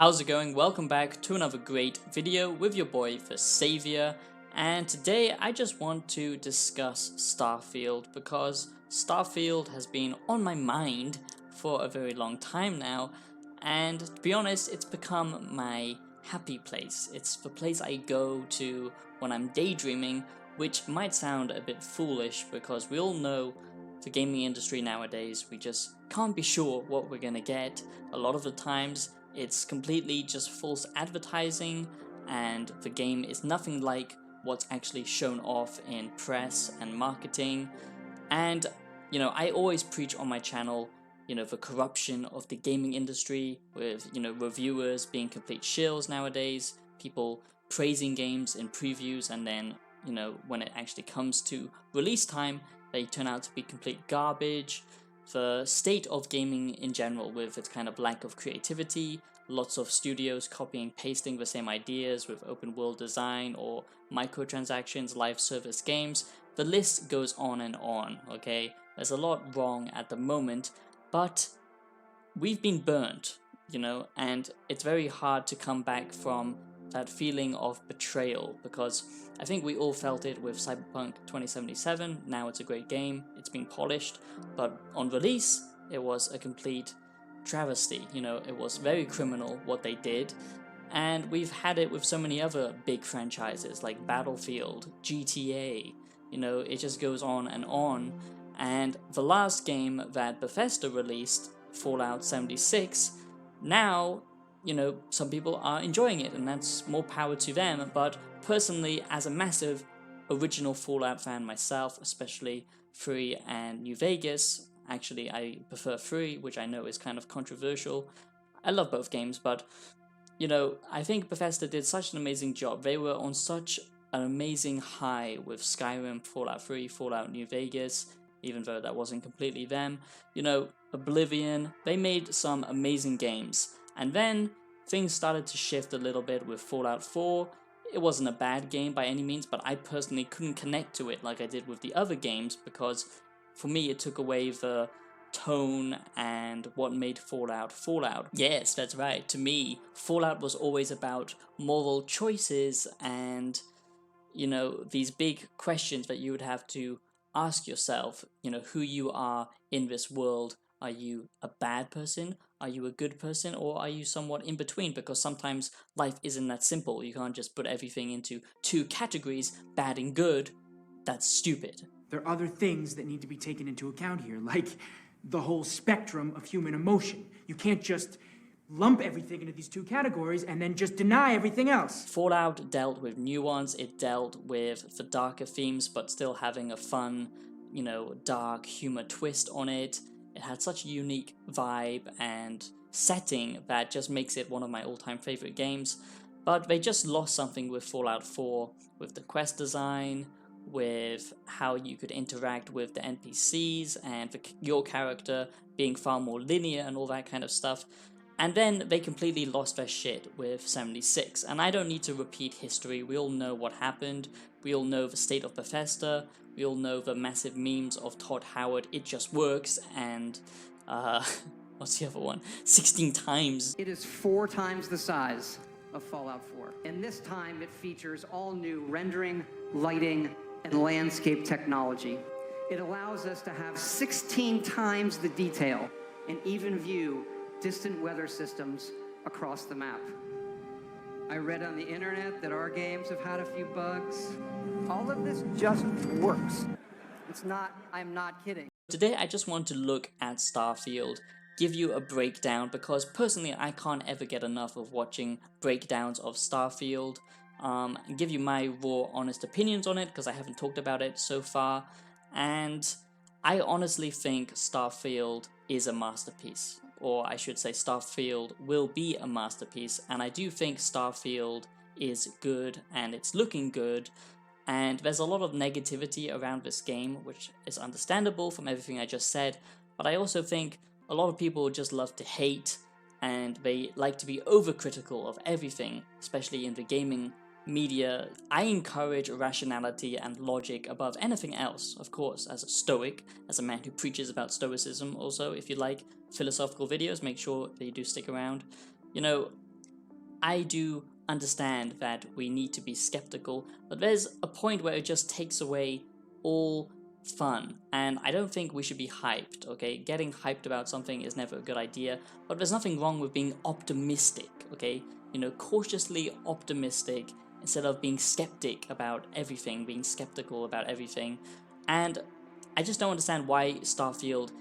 How's it going? Welcome back to another great video with your boy the Savior, and today I just want to discuss Starfield because Starfield has been on my mind for a very long time now, and to be honest, it's become my happy place. It's the place I go to when I'm daydreaming, which might sound a bit foolish because we all know the gaming industry nowadays, we just can't be sure what we're gonna get. A lot of the times it's completely just false advertising, and the game is nothing like what's actually shown off in press and marketing. And, I always preach on my channel, the corruption of the gaming industry with, reviewers being complete shills nowadays, people praising games in previews, and then, when it actually comes to release time, they turn out to be complete garbage. The state of gaming in general, with its kind of lack of creativity, lots of studios copying pasting the same ideas with open world design or microtransactions, live service games, the list goes on and on, okay? There's a lot wrong at the moment, but we've been burnt, and it's very hard to come back from that feeling of betrayal, because I think we all felt it with Cyberpunk 2077. Now it's a great game, it's been polished, but on release it was a complete travesty. It was very criminal what they did, and we've had it with so many other big franchises like Battlefield, GTA, it just goes on, and the last game that Bethesda released, Fallout 76, now some people are enjoying it, and that's more power to them. But personally, as a massive original Fallout fan myself, especially 3 and New Vegas, actually I prefer 3, which I know is kind of controversial. I love both games, but I think Bethesda did such an amazing job. They were on such an amazing high with Skyrim, Fallout 3, Fallout New Vegas, even though that wasn't completely them. Oblivion, they made some amazing games. And then things started to shift a little bit with Fallout 4. It wasn't a bad game by any means, but I personally couldn't connect to it like I did with the other games, because for me it took away the tone and what made Fallout Fallout. Yes, that's right. To me, Fallout was always about moral choices and, these big questions that you would have to ask yourself, who you are in this world. Are you a bad person? Are you a good person? Or are you somewhat in between? Because sometimes life isn't that simple. You can't just put everything into 2 categories, bad and good. That's stupid. There are other things that need to be taken into account here, like the whole spectrum of human emotion. You can't just lump everything into these 2 categories and then just deny everything else. Fallout dealt with nuance, it dealt with the darker themes, but still having a fun, dark humor twist on it. It had such a unique vibe and setting that just makes it one of my all-time favorite games. But they just lost something with Fallout 4, with the quest design, with how you could interact with the NPCs, and your character being far more linear and all that kind of stuff. And then they completely lost their shit with 76, and I don't need to repeat history. We all know what happened, we all know the state of Bethesda, we all know the massive memes of Todd Howard, it just works, and what's the other one? 16 times. It is 4 times the size of Fallout 4, and this time it features all new rendering, lighting, and landscape technology. It allows us to have 16 times the detail and even view distant weather systems across the map. I read on the internet that our games have had a few bugs. All of this just works. I'm not kidding. Today I just want to look at Starfield, give you a breakdown, because personally I can't ever get enough of watching breakdowns of Starfield, and give you my raw, honest opinions on it, because I haven't talked about it so far, and I honestly think Starfield is a masterpiece. Or I should say Starfield will be a masterpiece, and I do think Starfield is good and it's looking good, and there's a lot of negativity around this game, which is understandable from everything I just said, but I also think a lot of people just love to hate, and they like to be overcritical of everything, especially in the gaming media. I encourage rationality and logic above anything else, of course, as a stoic, as a man who preaches about stoicism. Also, if you like philosophical videos, make sure that you do stick around. I do understand that we need to be skeptical, but there's a point where it just takes away all fun, and I don't think we should be hyped, okay? Getting hyped about something is never a good idea, but there's nothing wrong with being optimistic, okay? You know, cautiously optimistic instead of being skeptic about everything, being skeptical about everything. And I just don't understand why Starfield,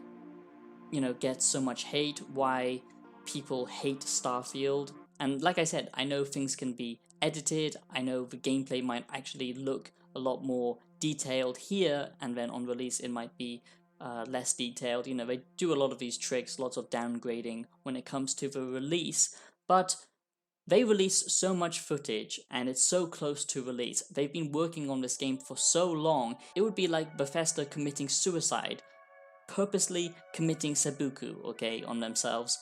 you know, gets so much hate, why people hate Starfield. And like I said, I know things can be edited, I know the gameplay might actually look a lot more detailed here, and then on release it might be less detailed. You know, they do a lot of these tricks, lots of downgrading when it comes to the release, but they release so much footage and it's so close to release. They've been working on this game for so long, it would be like Bethesda committing suicide, purposely committing seppuku, okay, on themselves,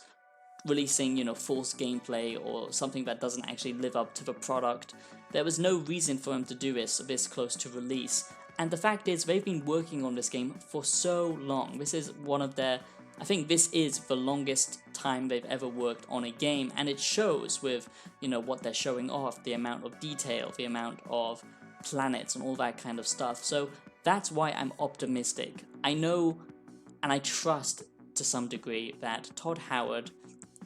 releasing, you know, false gameplay or something that doesn't actually live up to the product. There was no reason for them to do this close to release. And the fact is, they've been working on this game for so long. This is one of their, I think this is the longest time they've ever worked on a game, and it shows with, you know, what they're showing off, the amount of detail, the amount of planets and all that kind of stuff. So that's why I'm optimistic. I know and I trust to some degree that Todd Howard,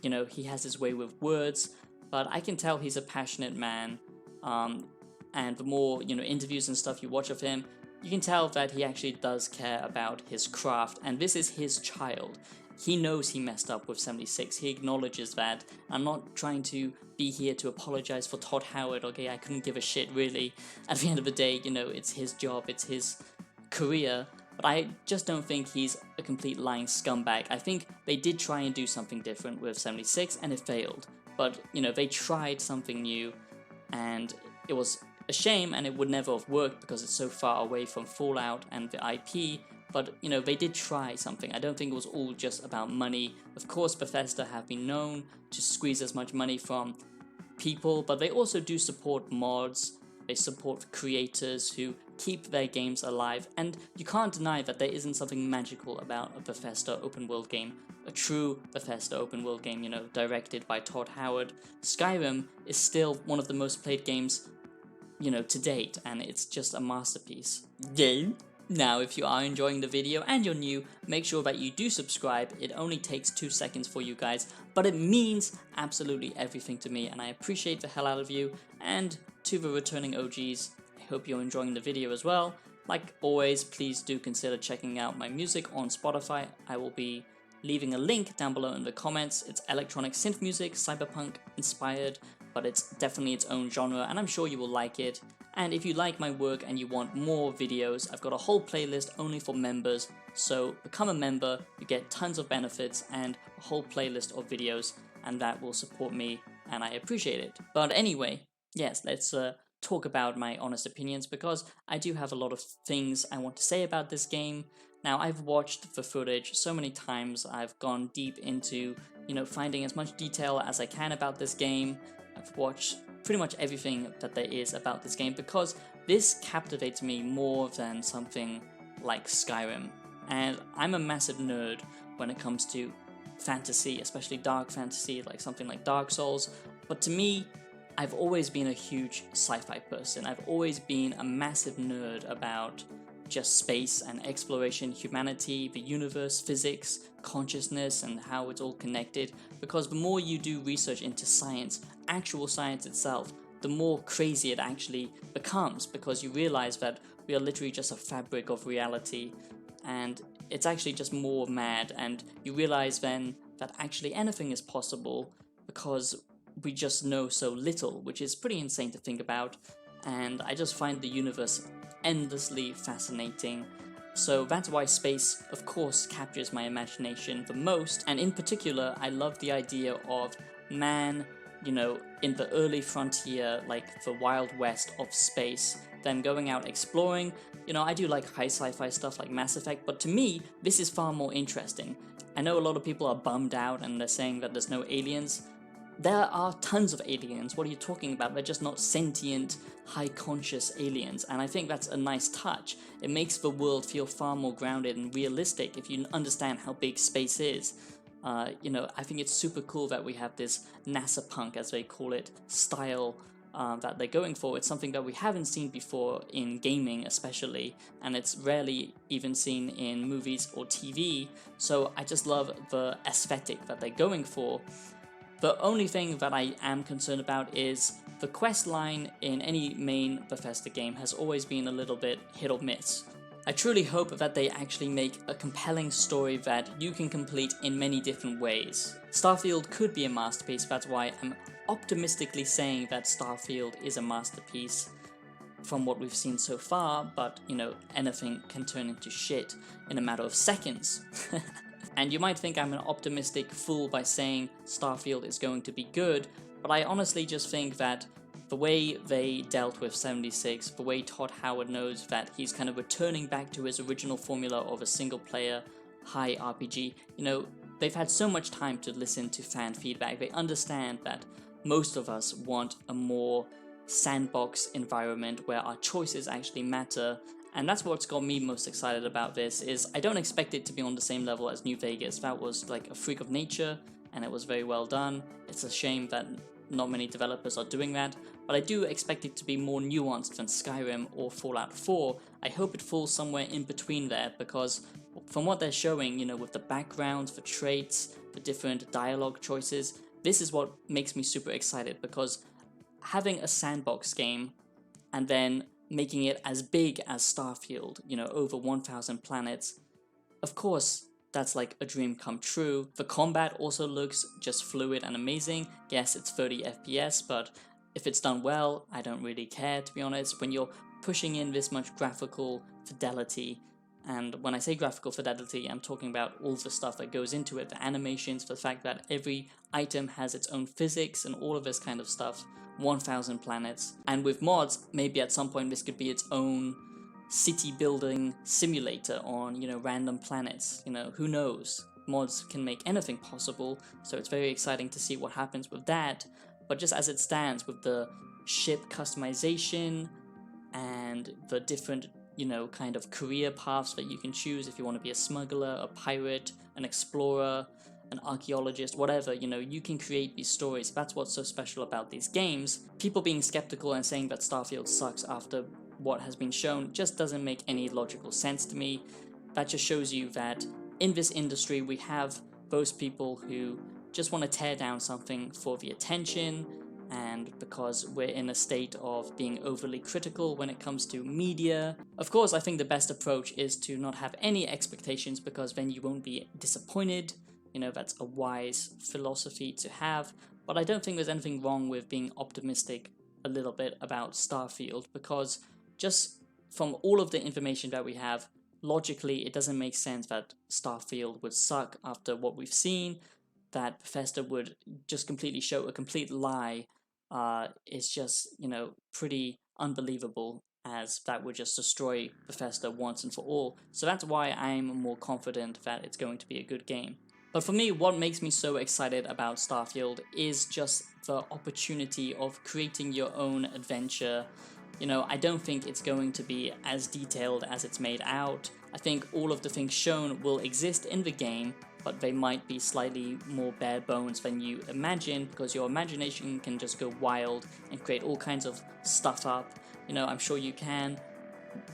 you know, he has his way with words, but I can tell he's a passionate man. And the more, you know, interviews and stuff you watch of him, you can tell that he actually does care about his craft, and this is his child. He knows he messed up with 76, he acknowledges that. I'm not trying to be here to apologize for Todd Howard, okay, I couldn't give a shit really. At the end of the day, you know, it's his job, it's his career, but I just don't think he's a complete lying scumbag. I think they did try and do something different with 76 and it failed, but, you know, they tried something new and it was a shame and it would never have worked because it's so far away from Fallout and the IP, but, you know, they did try something. I don't think it was all just about money. Of course, Bethesda have been known to squeeze as much money from people, but they also do support mods, they support creators who keep their games alive, and you can't deny that there isn't something magical about a Bethesda open world game, a true Bethesda open world game, you know, directed by Todd Howard. Skyrim is still one of the most played games, you know, to date, and it's just a masterpiece. Game? Now, if you are enjoying the video and you're new, make sure that you do subscribe. It only takes 2 seconds for you guys, but it means absolutely everything to me, and I appreciate the hell out of you. And to the returning OGs, I hope you're enjoying the video as well. Like always, please do consider checking out my music on Spotify. I will be leaving a link down below in the comments. It's electronic synth music, cyberpunk inspired, but it's definitely its own genre, and I'm sure you will like it. And if you like my work and you want more videos, I've got a whole playlist only for members, so become a member, you get tons of benefits and a whole playlist of videos, and that will support me, and I appreciate it. But anyway, yes, let's talk about my honest opinions, because I do have a lot of things I want to say about this game. Now, I've watched the footage so many times, I've gone deep into, you know, finding as much detail as I can about this game. I've watched pretty much everything that there is about this game because this captivates me more than something like Skyrim. And I'm a massive nerd when it comes to fantasy, especially dark fantasy, like something like Dark Souls. But to me, I've always been a huge sci-fi person. I've always been a massive nerd about just space and exploration, humanity, the universe, physics, consciousness, and how it's all connected. Because the more you do research into science, actual science itself, the more crazy it actually becomes, because you realize that we are literally just a fabric of reality, and it's actually just more mad, and you realize then that actually anything is possible because we just know so little, which is pretty insane to think about. And I just find the universe endlessly fascinating. So that's why space, of course, captures my imagination the most, and in particular, I love the idea of man, you know, in the early frontier, like the Wild West of space, them going out exploring. You know, I do like high sci-fi stuff like Mass Effect, but to me, this is far more interesting. I know a lot of people are bummed out and they're saying that there's no aliens. There are tons of aliens, what are you talking about? They're just not sentient, high-conscious aliens, and I think that's a nice touch. It makes the world feel far more grounded and realistic if you understand how big space is. I think it's super cool that we have this NASA punk, as they call it, style that they're going for. It's something that we haven't seen before in gaming especially, and it's rarely even seen in movies or TV, so I just love the aesthetic that they're going for. The only thing that I am concerned about is the quest line in any main Bethesda game has always been a little bit hit or miss. I truly hope that they actually make a compelling story that you can complete in many different ways. Starfield could be a masterpiece, that's why I'm optimistically saying that Starfield is a masterpiece from what we've seen so far, but anything can turn into shit in a matter of seconds. And you might think I'm an optimistic fool by saying Starfield is going to be good, but I honestly just think that the way they dealt with 76, the way Todd Howard knows that he's kind of returning back to his original formula of a single player high RPG, they've had so much time to listen to fan feedback. They understand that most of us want a more sandbox environment where our choices actually matter, and that's what's got me most excited about this. Is I don't expect it to be on the same level as New Vegas. That was like a freak of nature and it was very well done. It's a shame that not many developers are doing that, but I do expect it to be more nuanced than Skyrim or Fallout 4. I hope it falls somewhere in between there, because from what they're showing, with the backgrounds, the traits, the different dialogue choices, this is what makes me super excited, because having a sandbox game and then making it as big as Starfield, over 1,000 planets, of course, that's like a dream come true. The combat also looks just fluid and amazing. Yes, it's 30 FPS, but if it's done well, I don't really care, to be honest. When you're pushing in this much graphical fidelity, and when I say graphical fidelity, I'm talking about all the stuff that goes into it, the animations, the fact that every item has its own physics and all of this kind of stuff, 1,000 planets. And with mods, maybe at some point this could be its own city building simulator on, random planets. Who knows? Mods can make anything possible, so it's very exciting to see what happens with that. But just as it stands, with the ship customization and the different, kind of career paths that you can choose if you want to be a smuggler, a pirate, an explorer, an archaeologist, whatever, you can create these stories. That's what's so special about these games. People being skeptical and saying that Starfield sucks after what has been shown just doesn't make any logical sense to me. That just shows you that in this industry we have those people who just want to tear down something for the attention, and because we're in a state of being overly critical when it comes to media. Of course, I think the best approach is to not have any expectations, because then you won't be disappointed. That's a wise philosophy to have, but I don't think there's anything wrong with being optimistic a little bit about Starfield, because just from all of the information that we have, logically it doesn't make sense that Starfield would suck after what we've seen, that Bethesda would just completely show a complete lie. Is just, pretty unbelievable, as that would just destroy Bethesda once and for all. So that's why I'm more confident that it's going to be a good game. But for me, what makes me so excited about Starfield is just the opportunity of creating your own adventure. I don't think it's going to be as detailed as it's made out. I think all of the things shown will exist in the game, but they might be slightly more bare bones than you imagine, because your imagination can just go wild and create all kinds of stuff up. I'm sure you can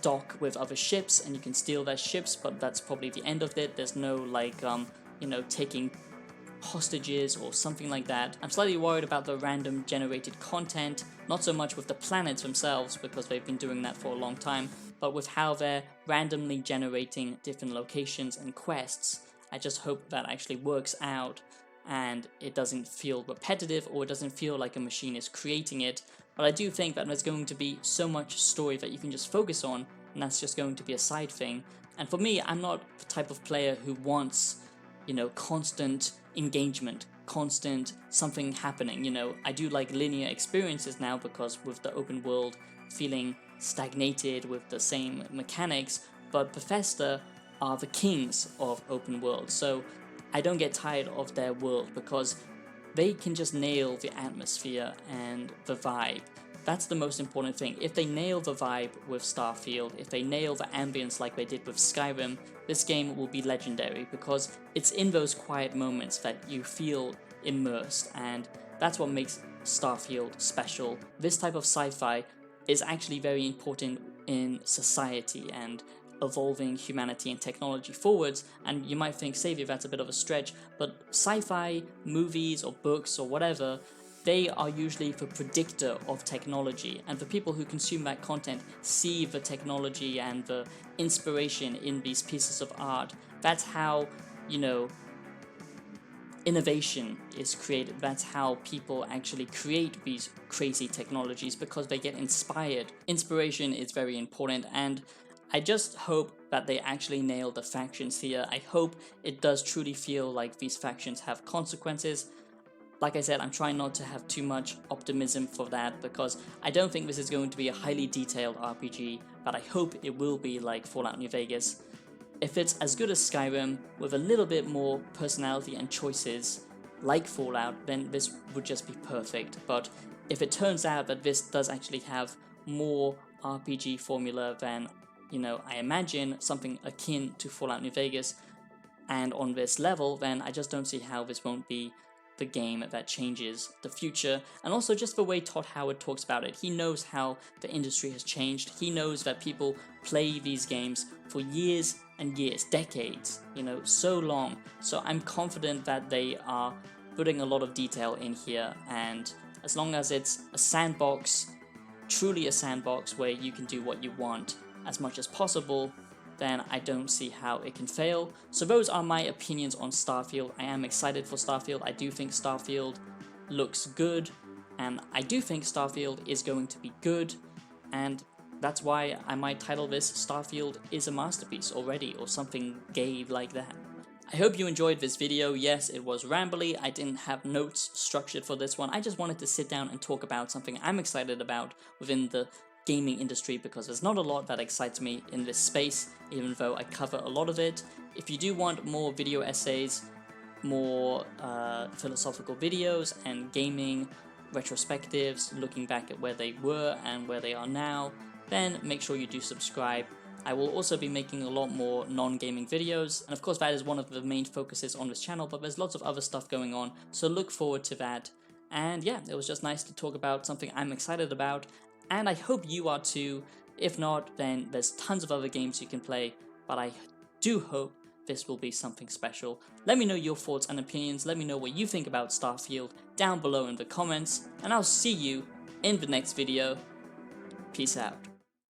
dock with other ships and you can steal their ships, but that's probably the end of it. There's no taking hostages or something like that. I'm slightly worried about the random generated content, not so much with the planets themselves, because they've been doing that for a long time, but with how they're randomly generating different locations and quests. I just hope that actually works out and it doesn't feel repetitive, or it doesn't feel like a machine is creating it. But I do think that there's going to be so much story that you can just focus on, and that's just going to be a side thing. And for me, I'm not the type of player who wants, constant engagement, constant something happening. I do like linear experiences now, because with the open world feeling stagnated with the same mechanics, but Bethesda are the kings of open world, so I don't get tired of their world, because they can just nail the atmosphere and the vibe. That's the most important thing. If they nail the vibe with Starfield, if they nail the ambience like they did with Skyrim, this game will be legendary, because it's in those quiet moments that you feel immersed, and that's what makes Starfield special. This type of sci-fi is actually very important in society and evolving humanity and technology forwards, and you might think, Xavier, that's a bit of a stretch, but sci-fi movies or books or whatever, they are usually the predictor of technology, and the people who consume that content see the technology and the inspiration in these pieces of art. That's how, innovation is created. That's how people actually create these crazy technologies, because they get inspired. Inspiration is very important, and I just hope that they actually nail the factions here. I hope it does truly feel like these factions have consequences. Like I said, I'm trying not to have too much optimism for that, because I don't think this is going to be a highly detailed RPG, but I hope it will be like Fallout New Vegas. If it's as good as Skyrim, with a little bit more personality and choices like Fallout, then this would just be perfect. But if it turns out that this does actually have more RPG formula than, I imagine, something akin to Fallout New Vegas, and on this level, then I just don't see how this won't be the game that changes the future. And also just the way Todd Howard talks about it, he knows how the industry has changed. He knows that people play these games for years and years, decades, so long. So I'm confident that they are putting a lot of detail in here, and as long as it's a sandbox, truly a sandbox where you can do what you want as much as possible, then I don't see how it can fail. So those are my opinions on Starfield. I am excited for Starfield. I do think Starfield looks good, and I do think Starfield is going to be good, and that's why I might title this Starfield is a masterpiece already, or something gay like that. I hope you enjoyed this video. Yes, it was rambly. I didn't have notes structured for this one. I just wanted to sit down and talk about something I'm excited about within the gaming industry, because there's not a lot that excites me in this space, even though I cover a lot of it. If you do want more video essays, more philosophical videos and gaming retrospectives, looking back at where they were and where they are now, then make sure you do subscribe. I will also be making a lot more non-gaming videos, and of course that is one of the main focuses on this channel, but there's lots of other stuff going on, so look forward to that. And yeah, it was just nice to talk about something I'm excited about, and I hope you are too. If not, then there's tons of other games you can play, but I do hope this will be something special. Let me know your thoughts and opinions. Let me know what you think about Starfield down below in the comments, and I'll see you in the next video. Peace out.